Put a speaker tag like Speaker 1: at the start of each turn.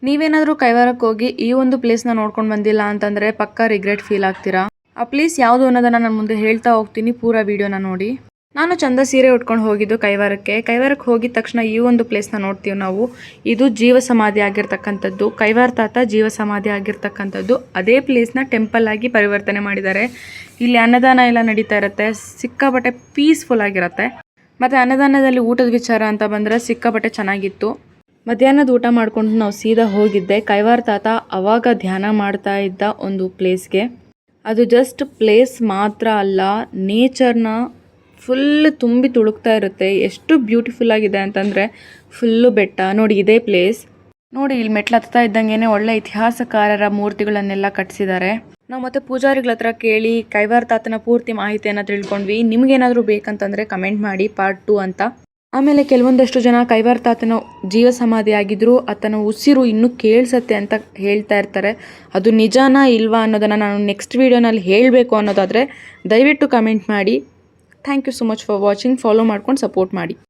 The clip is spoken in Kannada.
Speaker 1: ನೀವೇನಾದರೂ ಕೈವಾರಕ್ಕೆ ಹೋಗಿ ಈ ಒಂದು ಪ್ಲೇಸ್ನ ನೋಡ್ಕೊಂಡು ಬಂದಿಲ್ಲ ಅಂತಂದರೆ ಪಕ್ಕಾ ರಿಗ್ರೆಟ್ ಫೀಲ್ ಆಗ್ತೀರಾ. ಆ ಪ್ಲೇಸ್ ಯಾವುದು ಅನ್ನೋದನ್ನು ನಾನು ಮುಂದೆ ಹೇಳ್ತಾ ಹೋಗ್ತೀನಿ, ಪೂರಾ ವಿಡಿಯೋನ ನೋಡಿ. ನಾನು ಚಂದ ಸೀರೆ ಉಟ್ಕೊಂಡು ಹೋಗಿದ್ದು ಕೈವಾರಕ್ಕೆ ಹೋಗಿದ ತಕ್ಷಣ ಈ ಒಂದು ಪ್ಲೇಸ್ನ ನೋಡ್ತೀವಿ ನಾವು. ಇದು ಜೀವ ಸಮಾಧಿ ಆಗಿರ್ತಕ್ಕಂಥದ್ದು, ಕೈವಾರ ತಾತ ಜೀವ ಸಮಾಧಿ ಆಗಿರ್ತಕ್ಕಂಥದ್ದು. ಅದೇ ಪ್ಲೇಸ್ನ ಟೆಂಪಲ್ ಆಗಿ ಪರಿವರ್ತನೆ ಮಾಡಿದ್ದಾರೆ. ಇಲ್ಲಿ ಅನ್ನದಾನ ಎಲ್ಲ ನಡೀತಾ ಇರುತ್ತೆ, ಸಿಕ್ಕಾಪಟ್ಟೆ ಪೀಸ್ಫುಲ್ ಆಗಿರುತ್ತೆ. ಮತ್ತು ಅನ್ನದಾನದಲ್ಲಿ ಊಟದ ವಿಚಾರ ಅಂತ ಬಂದರೆ ಸಿಕ್ಕಾಪಟ್ಟೆ ಚೆನ್ನಾಗಿತ್ತು. ಮಧ್ಯಾಹ್ನದ ಊಟ ಮಾಡ್ಕೊಂಡು ನಾವು ಸೀದಾ ಹೋಗಿದ್ದೆ ಕೈವಾರ ತಾತ ಅವಾಗ ಧ್ಯಾನ ಮಾಡ್ತಾ ಇದ್ದ ಒಂದು ಪ್ಲೇಸ್ಗೆ. ಅದು ಜಸ್ಟ್ ಪ್ಲೇಸ್ ಮಾತ್ರ ಅಲ್ಲ, ನೇಚರ್ನ ಫುಲ್ ತುಂಬಿ ತುಳುಕ್ತಾ ಇರುತ್ತೆ. ಎಷ್ಟು ಬ್ಯೂಟಿಫುಲ್ ಆಗಿದೆ ಅಂತಂದರೆ ಫುಲ್ಲು ಬೆಟ್ಟ. ನೋಡಿ ಇದೇ ಪ್ಲೇಸ್. ನೋಡಿ ಇಲ್ಲಿ ಮೆಟ್ಲು ಹತ್ತಾ ಇದ್ದಂಗೆ ಒಳ್ಳೆ ಇತಿಹಾಸಕಾರರ ಮೂರ್ತಿಗಳನ್ನೆಲ್ಲ ಕಟ್ಟಿಸಿದ್ದಾರೆ. ನಾವು ಮತ್ತೆ ಪೂಜಾರಿಗಳ ಹತ್ರ ಕೇಳಿ ಕೈವಾರ ತಾತನ ಪೂರ್ತಿ ಮಾಹಿತಿಯನ್ನು ತಿಳ್ಕೊಂಡ್ವಿ. ನಿಮ್ಗೇನಾದರೂ ಬೇಕಂತಂದರೆ ಕಮೆಂಟ್ ಮಾಡಿ ಪಾರ್ಟ್ 2 ಅಂತ. ಆಮೇಲೆ ಕೆಲವೊಂದಷ್ಟು ಜನ ಕೈವಾರ ತಾತನ ಜೀವ ಸಮಾಧಿ ಆಗಿದ್ರು, ಆತನ ಉಸಿರು ಇನ್ನೂ ಕೇಳಿಸತ್ತೆ ಅಂತ ಹೇಳ್ತಾ ಇರ್ತಾರೆ. ಅದು ನಿಜಾನಾ ಇಲ್ವಾ ಅನ್ನೋದನ್ನು ನಾನು ನೆಕ್ಸ್ಟ್ ವೀಡಿಯೋನಲ್ಲಿ ಹೇಳಬೇಕು ಅನ್ನೋದಾದರೆ ದಯವಿಟ್ಟು ಕಮೆಂಟ್ ಮಾಡಿ. Thank you so much for watching. Follow ಮಾಡ್ಕೊಂಡು ಸಪೋರ್ಟ್ ಮಾಡಿ.